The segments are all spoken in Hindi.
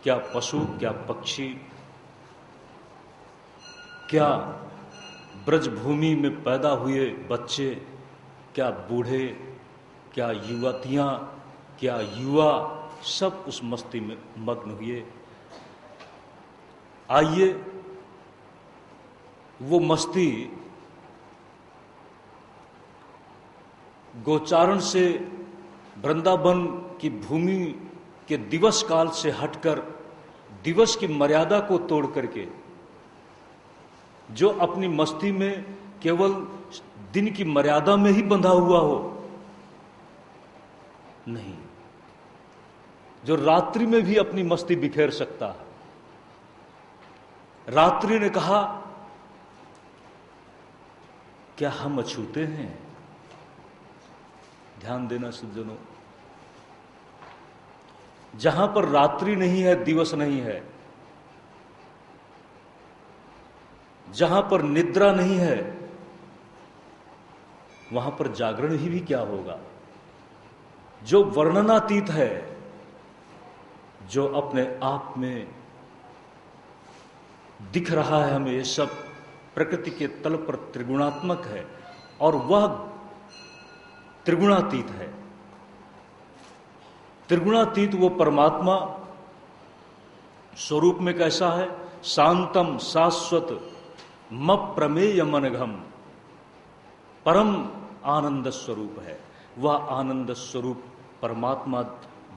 क्या पशु, क्या पक्षी, क्या ब्रजभूमि में पैदा हुए बच्चे, क्या बूढ़े, क्या युवतियां, क्या युवा, सब उस मस्ती में मग्न हुए। आइए वो मस्ती गोचारण से वृंदावन की भूमि के दिवस काल से हटकर दिवस की मर्यादा को तोड़ करके जो अपनी मस्ती में केवल दिन की मर्यादा में ही बंधा हुआ हो, नहीं, जो रात्रि में भी अपनी मस्ती बिखेर सकता है। रात्रि ने कहा, क्या हम अछूते हैं? ध्यान देना सज्जनों, जहां पर रात्रि नहीं है, दिवस नहीं है, जहां पर निद्रा नहीं है, वहां पर जागरण ही भी क्या होगा? जो वर्णनातीत है, जो अपने आप में दिख रहा है हमें, ये सब प्रकृति के तल पर त्रिगुणात्मक है और वह त्रिगुणातीत है। त्रिगुणातीत वो परमात्मा स्वरूप में कैसा है? शांतम शाश्वत मप्रमेय मनघम, परम आनंद स्वरूप है। वह आनंद स्वरूप परमात्मा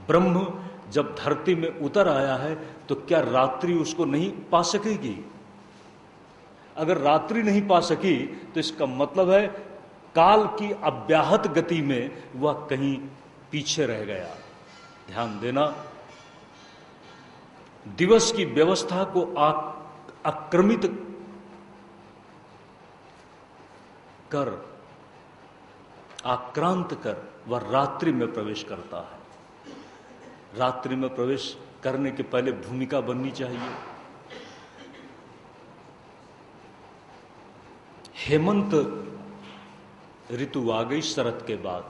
ब्रह्म जब धरती में उतर आया है तो क्या रात्रि उसको नहीं पा सकेगी? अगर रात्रि नहीं पा सकी तो इसका मतलब है काल की अव्याहत गति में वह कहीं पीछे रह गया। ध्यान देना, दिवस की व्यवस्था को आक्रमित कर, आक्रांत कर वह रात्रि में प्रवेश करता है। रात्रि में प्रवेश करने के पहले भूमिका बननी चाहिए। हेमंत ऋतु आ गई शरद के बाद,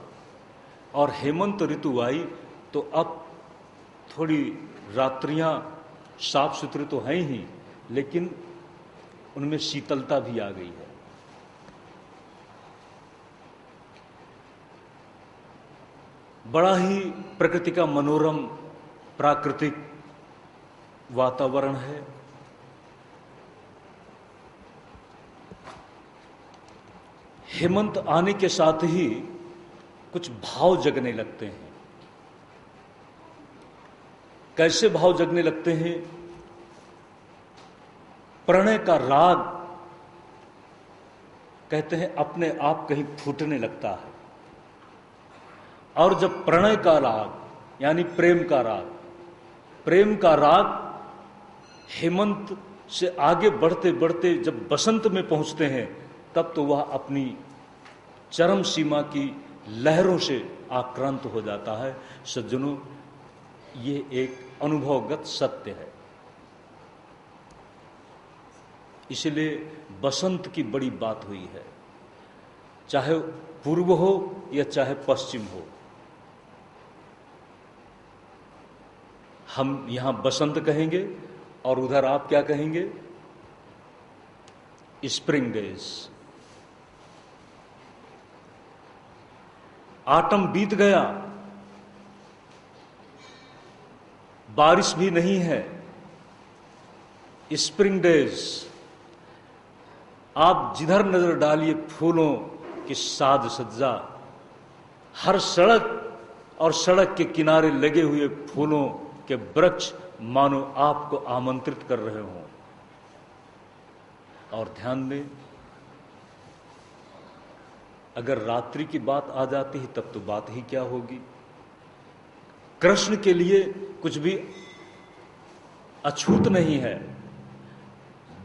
और हेमंत ऋतु आई तो अब थोड़ी रात्रियां साफ सुथरी तो हैं ही, लेकिन उनमें शीतलता भी आ गई है। बड़ा ही प्रकृति का मनोरम प्राकृतिक वातावरण है। हेमंत आने के साथ ही कुछ भाव जगने लगते हैं। कैसे भाव जगने लगते हैं? प्रणय का राग कहते हैं अपने आप कहीं फूटने लगता है, और जब प्रणय का राग यानी प्रेम का राग हेमंत से आगे बढ़ते बढ़ते जब बसंत में पहुंचते हैं, तब तो वह अपनी चरम सीमा की लहरों से आक्रांत हो जाता है। सज्जनों, ये एक अनुभवगत सत्य है। इसलिए बसंत की बड़ी बात हुई है, चाहे पूर्व हो या चाहे पश्चिम हो। हम यहां बसंत कहेंगे और उधर आप क्या कहेंगे? Spring days. ऑटम बीत गया, बारिश भी नहीं है, स्प्रिंग डेज। आप जिधर नजर डालिए फूलों की साज सज्जा, हर सड़क और सड़क के किनारे लगे हुए फूलों के वृक्ष मानो आपको आमंत्रित कर रहे हों। और ध्यान दें, अगर रात्रि की बात आ जाती है तब तो बात ही क्या होगी। कृष्ण के लिए कुछ भी अछूत नहीं है।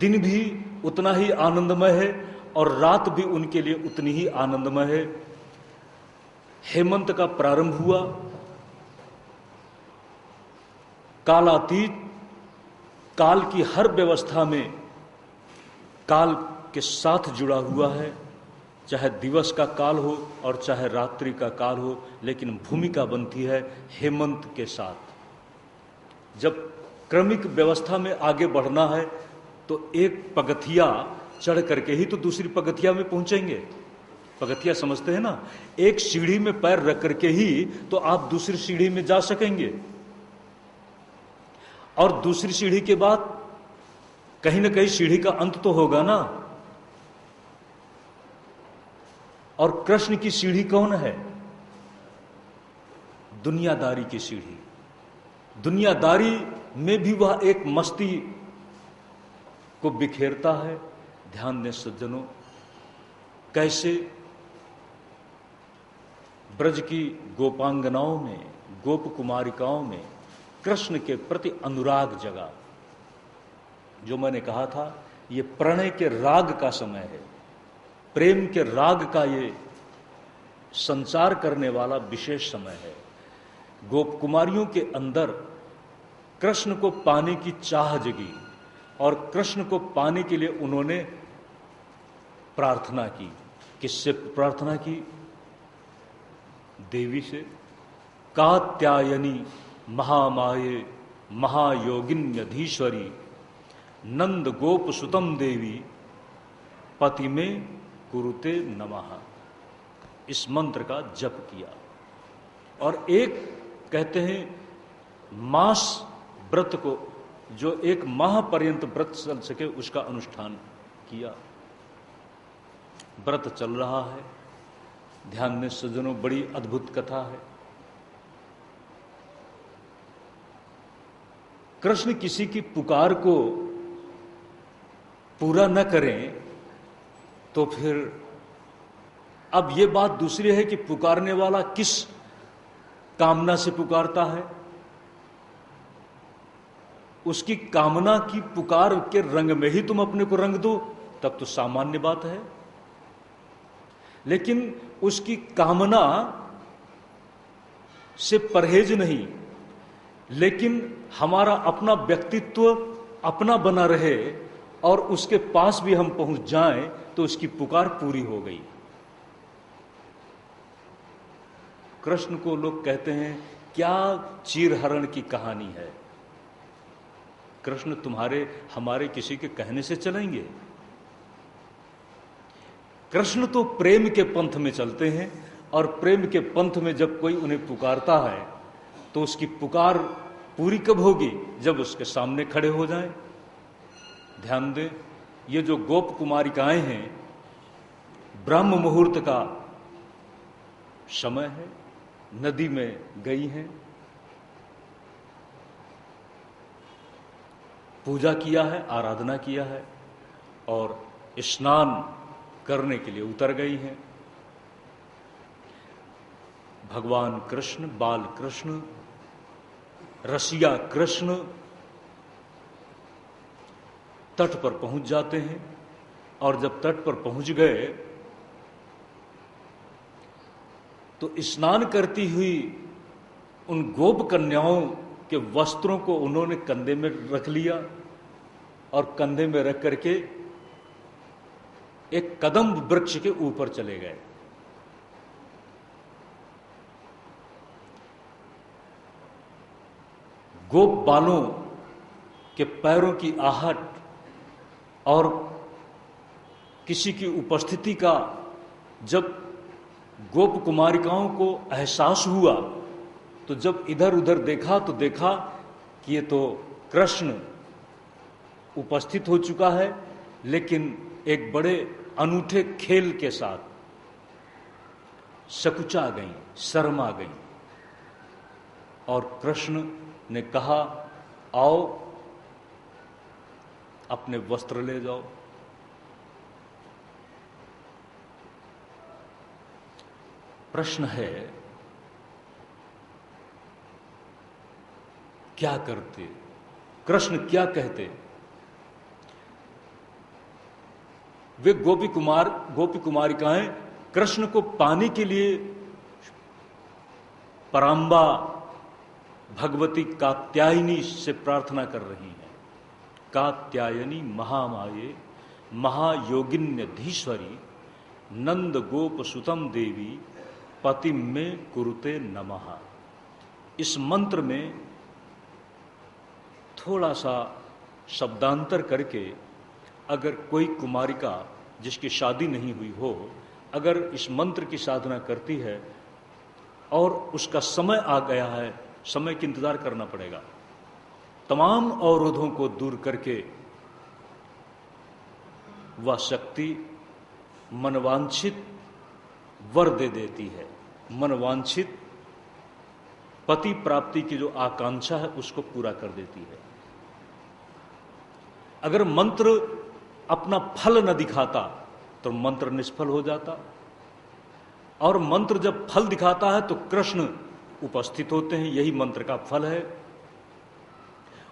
दिन भी उतना ही आनंदमय है और रात भी उनके लिए उतनी ही आनंदमय है। हेमंत का प्रारंभ हुआ, कालातीत, काल की हर व्यवस्था में काल के साथ जुड़ा हुआ है, चाहे दिवस का काल हो और चाहे रात्रि का काल हो, लेकिन भूमिका बनती है हेमंत के साथ। जब क्रमिक व्यवस्था में आगे बढ़ना है तो एक पगथिया चढ़ करके ही तो दूसरी पगथिया में पहुंचेंगे। पगथिया समझते हैं ना, एक सीढ़ी में पैर रख करके ही तो आप दूसरी सीढ़ी में जा सकेंगे, और दूसरी सीढ़ी के बाद कहीं ना कहीं सीढ़ी का अंत तो होगा ना। और कृष्ण की सीढ़ी कौन है? दुनियादारी की सीढ़ी। दुनियादारी में भी वह एक मस्ती को बिखेरता है। ध्यान दें सज्जनों, कैसे ब्रज की गोपांगनाओं में, गोप कुमारिकाओं में कृष्ण के प्रति अनुराग जगा। जो मैंने कहा था, ये प्रणय के राग का समय है, प्रेम के राग का ये संचार करने वाला विशेष समय है। गोप कुमारियों के अंदर कृष्ण को पाने की चाह जगी, और कृष्ण को पाने के लिए उन्होंने प्रार्थना की। किससे प्रार्थना की? देवी से। कात्यायनी महामाये महायोगिन्यधीश्वरी नंद गोप सुतम देवी पति में कुरुते नमः। इस मंत्र का जप किया, और एक कहते हैं मास व्रत को, जो एक माह पर्यंत व्रत चल सके उसका अनुष्ठान किया। व्रत चल रहा है। ध्यान में सज्जनों, बड़ी अद्भुत कथा है। कृष्ण किसी की पुकार को पूरा न करें तो फिर अब ये बात दूसरी है कि पुकारने वाला किस कामना से पुकारता है। उसकी कामना की पुकार के रंग में ही तुम अपने को रंग दो, तब तो सामान्य बात है। लेकिन उसकी कामना से परहेज नहीं, लेकिन हमारा अपना व्यक्तित्व अपना बना रहे और उसके पास भी हम पहुंच जाएं तो उसकी पुकार पूरी हो गई। कृष्ण को लोग कहते हैं क्या चीरहरण की कहानी है। कृष्ण तुम्हारे हमारे किसी के कहने से चलेंगे? कृष्ण तो प्रेम के पंथ में चलते हैं, और प्रेम के पंथ में जब कोई उन्हें पुकारता है तो उसकी पुकार पूरी कब होगी? जब उसके सामने खड़े हो जाएं। ध्यान दें, ये जो गोप कुमारिकाएं हैं, ब्रह्म मुहूर्त का समय है, नदी में गई हैं, पूजा किया है, आराधना किया है, और स्नान करने के लिए उतर गई हैं। भगवान कृष्ण, बाल कृष्ण, रसिया कृष्ण तट पर पहुंच जाते हैं, और जब तट पर पहुंच गए तो स्नान करती हुई उन गोप कन्याओं के वस्त्रों को उन्होंने कंधे में रख लिया, और कंधे में रख करके एक कदम वृक्ष के ऊपर चले गए। गोप बालों के पैरों की आहट और किसी की उपस्थिति का जब गोप कुमारिकाओं को एहसास हुआ, तो जब इधर उधर देखा तो देखा कि ये तो कृष्ण उपस्थित हो चुका है, लेकिन एक बड़े अनूठे खेल के साथ सकुचा गई, शर्मा गई, और कृष्ण ने कहा आओ अपने वस्त्र ले जाओ। प्रश्न है क्या करते कृष्ण, क्या कहते? वे गोपी कुमारिकाएं कृष्ण को पाने के लिए पराम्बा भगवती कात्यायनी से प्रार्थना कर रही हैं। कात्यायनी महामाये महायोगिन्यधीश्वरी नंद गोप सुतम देवी पति में कुरुते नमः। इस मंत्र में थोड़ा सा शब्दांतर करके अगर कोई कुमारिका जिसकी शादी नहीं हुई हो, अगर इस मंत्र की साधना करती है और उसका समय आ गया है, समय का इंतजार करना पड़ेगा, तमाम अवरोधों को दूर करके वह शक्ति मनवांछित वर दे देती है। मनवांछित पति प्राप्ति की जो आकांक्षा है उसको पूरा कर देती है। अगर मंत्र अपना फल न दिखाता तो मंत्र निष्फल हो जाता, और मंत्र जब फल दिखाता है तो कृष्ण उपस्थित होते हैं, यही मंत्र का फल है।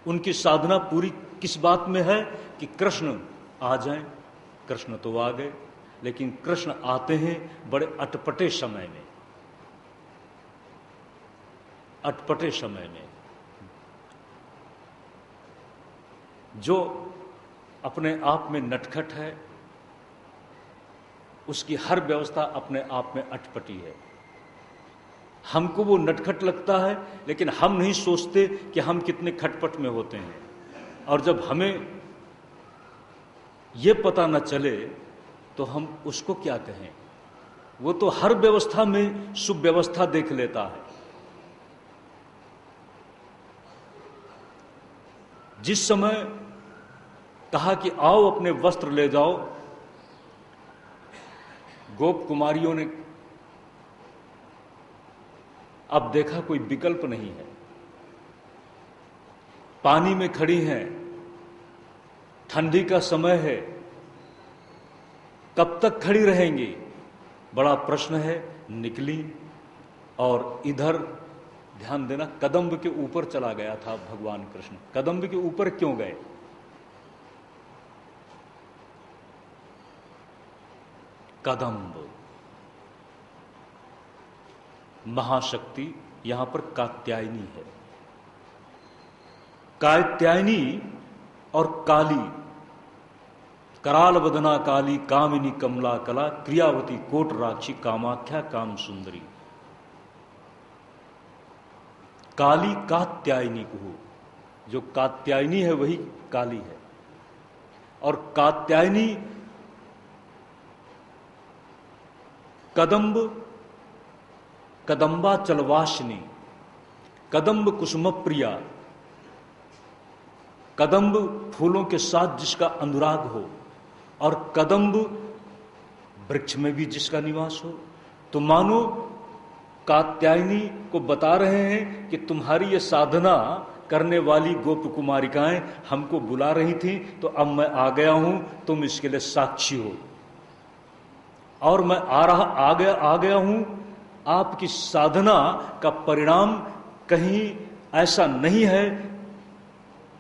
उनकी साधना पूरी किस बात में है कि कृष्ण आ जाएं। कृष्ण तो आ गए, लेकिन कृष्ण आते हैं बड़े अटपटे समय में, अटपटे समय में। जो अपने आप में नटखट है, उसकी हर व्यवस्था अपने आप में अटपटी है। हमको वो नटखट लगता है, लेकिन हम नहीं सोचते कि हम कितने खटपट में होते हैं। और जब हमें ये पता न चले तो हम उसको क्या कहें। वो तो हर व्यवस्था में सुव्यवस्था देख लेता है। जिस समय कहा कि आओ अपने वस्त्र ले जाओ, गोप कुमारियों ने अब देखा कोई विकल्प नहीं है, पानी में खड़ी हैं, ठंडी का समय है, कब तक खड़ी रहेंगी, बड़ा प्रश्न है। निकली और इधर ध्यान देना, कदम्ब के ऊपर चला गया था भगवान कृष्ण। कदम्ब के ऊपर क्यों गए? कदम्ब महाशक्ति, यहां पर कात्यायनी है। कात्यायनी और काली, कराल वदना काली, कामिनी कमला कला, क्रियावती कोट राक्षी, कामाख्या काम सुंदरी। काली कात्यायनी को, जो कात्यायनी है वही काली है। और कात्यायनी कदम्ब, कदम्बा चलवाशिनी, कदम्ब कुसुम प्रिया, कदम्ब फूलों के साथ जिसका अनुराग हो, और कदम्ब वृक्ष में भी जिसका निवास हो। तो मानो कात्यायनी को बता रहे हैं कि तुम्हारी ये साधना करने वाली गोप कुमारिकाएं हमको बुला रही थी, तो अब मैं आ गया हूं, तुम इसके लिए साक्षी हो। और मैं आ गया हूं। आपकी साधना का परिणाम कहीं ऐसा नहीं है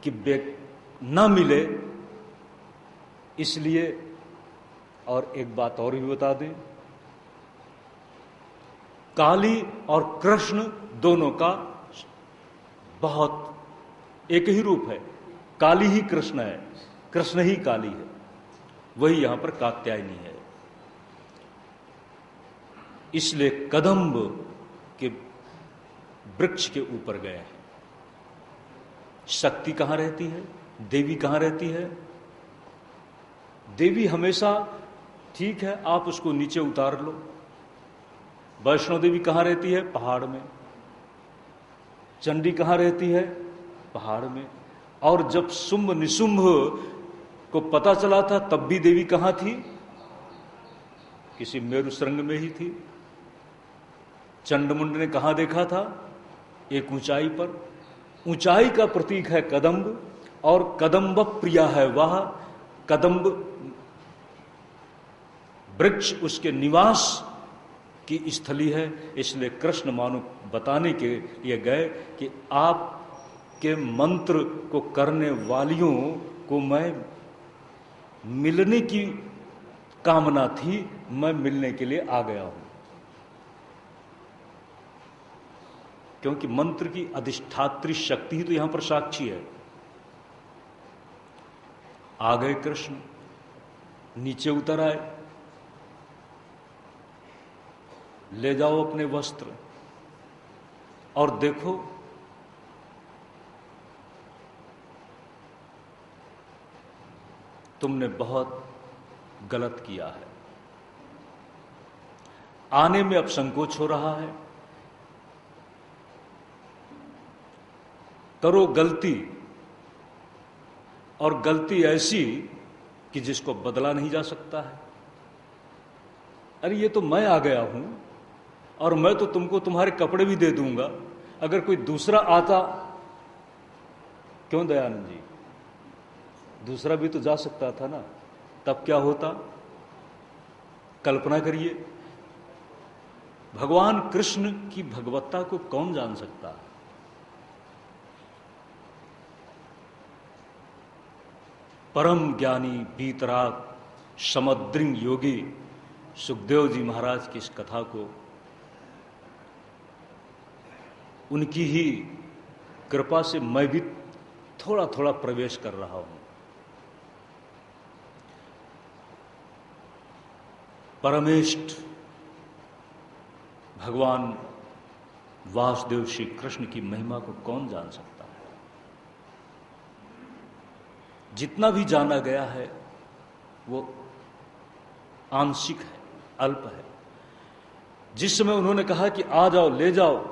कि न मिले। इसलिए और एक बात और भी बता दें, काली और कृष्ण दोनों का बहुत एक ही रूप है। काली ही कृष्ण है, कृष्ण ही काली है, वही यहां पर कात्यायनी है। इसलिए कदम्ब के वृक्ष के ऊपर गए हैं। शक्ति कहां रहती है? देवी कहां रहती है? देवी हमेशा ठीक है, आप उसको नीचे उतार लो। वैष्णो देवी कहां रहती है? पहाड़ में। चंडी कहां रहती है? पहाड़ में। और जब शुंभ निशुंभ को पता चला था तब भी देवी कहां थी? किसी मेरु श्रृंग में ही थी। चंडमुंड ने कहां देखा था? एक ऊंचाई पर। ऊंचाई का प्रतीक है कदम्ब, और कदम्ब प्रिया है वह। कदम्ब वृक्ष उसके निवास की स्थली है। इसलिए कृष्ण मानो बताने के लिए गए कि आपके मंत्र को करने वालियों को मैं मिलने की कामना थी, मैं मिलने के लिए आ गया हूं। क्योंकि मंत्र की अधिष्ठात्री शक्ति ही तो यहां पर साक्षी है। आ गए कृष्ण, नीचे उतर आए, ले जाओ अपने वस्त्र। और देखो तुमने बहुत गलत किया है। आने में अब संकोच हो रहा है। करो गलती, और गलती ऐसी कि जिसको बदला नहीं जा सकता है। अरे ये तो मैं आ गया हूं, और मैं तो तुमको तुम्हारे कपड़े भी दे दूंगा। अगर कोई दूसरा आता, क्यों दयानंद जी, दूसरा भी तो जा सकता था ना, तब क्या होता? कल्पना करिए, भगवान कृष्ण की भगवत्ता को कौन जान सकता है? परम ज्ञानी बीतराग समद्रिंग योगी सुखदेव जी महाराज की इस कथा को उनकी ही कृपा से मैं भी थोड़ा थोड़ा प्रवेश कर रहा हूं। परमेष्ठ भगवान वासुदेव श्री कृष्ण की महिमा को कौन जान सकता है? जितना भी जाना गया है वो आंशिक है, अल्प है। जिस समय उन्होंने कहा कि आ जाओ, ले जाओ,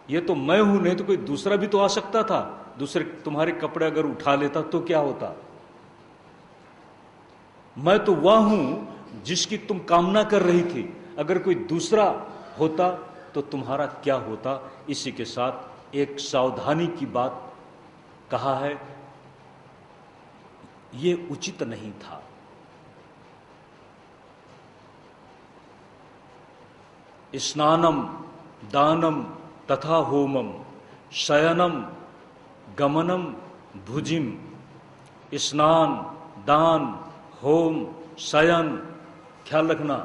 ये तो मैं हूं, नहीं तो कोई दूसरा भी तो आ सकता था। दूसरे तुम्हारे कपड़े अगर उठा लेता तो क्या होता? मैं तो वह हूं जिसकी तुम कामना कर रही थी। अगर कोई दूसरा होता तो तुम्हारा क्या होता? इसी के साथ एक सावधानी की बात कहा है, ये उचित नहीं था। स्नानम दानम तथा होमम शयनम गमनम भुजिम। स्नान, दान, होम, शयन, ख्याल रखना,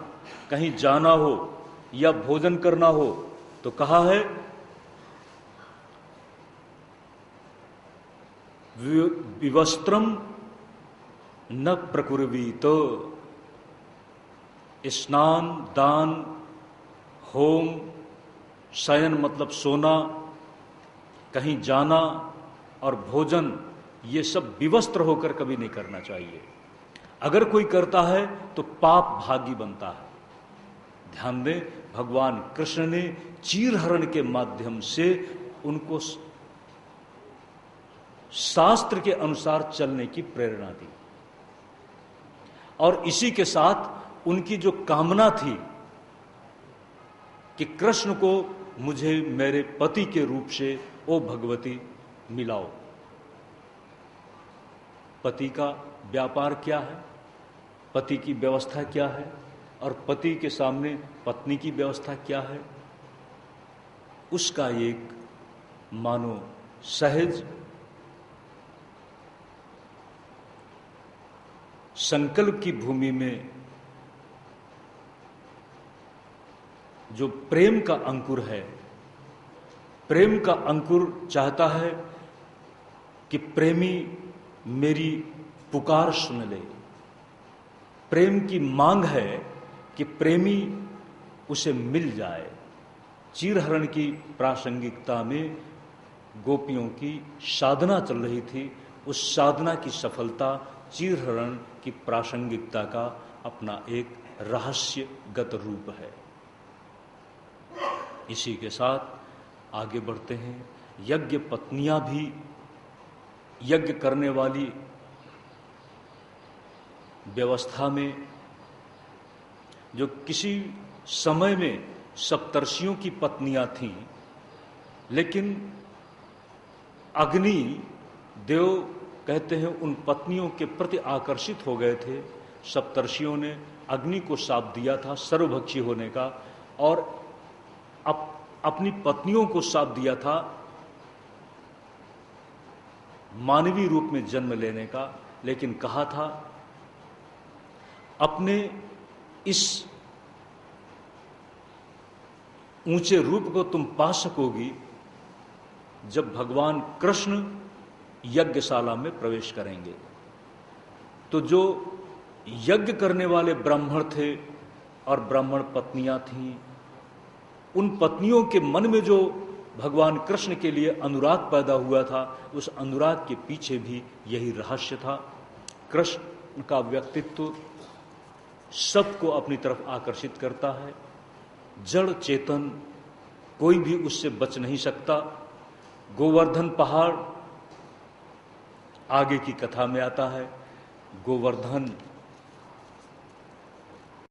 कहीं जाना हो या भोजन करना हो तो कहा है विवस्त्रम न प्रकुर्वीत। स्नान, दान, होम, शयन मतलब सोना, कहीं जाना और भोजन, ये सब विवस्त्र होकर कभी नहीं करना चाहिए। अगर कोई करता है तो पाप भागी बनता है। ध्यान दें, भगवान कृष्ण ने चीरहरण के माध्यम से उनको शास्त्र के अनुसार चलने की प्रेरणा दी, और इसी के साथ उनकी जो कामना थी कि कृष्ण को मुझे मेरे पति के रूप से ओ भगवती मिलाओ। पति का व्यापार क्या है, पति की व्यवस्था क्या है, और पति के सामने पत्नी की व्यवस्था क्या है, उसका एक मानो सहज संकल्प की भूमि में जो प्रेम का अंकुर है, प्रेम का अंकुर चाहता है कि प्रेमी मेरी पुकार सुन ले। प्रेम की मांग है कि प्रेमी उसे मिल जाए। चीरहरण की प्रासंगिकता में गोपियों की साधना चल रही थी। उस साधना की सफलता चीरहरण की प्रासंगिकता का अपना एक रहस्यगत रूप है। इसी के साथ आगे बढ़ते हैं। यज्ञ पत्नियां भी यज्ञ करने वाली व्यवस्था में, जो किसी समय में सप्तर्षियों की पत्नियां थीं, लेकिन अग्नि देव कहते हैं उन पत्नियों के प्रति आकर्षित हो गए थे। सप्तर्षियों ने अग्नि को शाप दिया था सर्वभक्षी होने का, और अपनी पत्नियों को शाप दिया था मानवीय रूप में जन्म लेने का। लेकिन कहा था अपने इस ऊंचे रूप को तुम पा सकोगी जब भगवान कृष्ण यज्ञशाला में प्रवेश करेंगे। तो जो यज्ञ करने वाले ब्राह्मण थे और ब्राह्मण पत्नियां थीं, उन पत्नियों के मन में जो भगवान कृष्ण के लिए अनुराग पैदा हुआ था, उस अनुराग के पीछे भी यही रहस्य था। कृष्ण का व्यक्तित्व सबको अपनी तरफ आकर्षित करता है। जड़ चेतन कोई भी उससे बच नहीं सकता। गोवर्धन पहाड़ आगे की कथा में आता है। गोवर्धन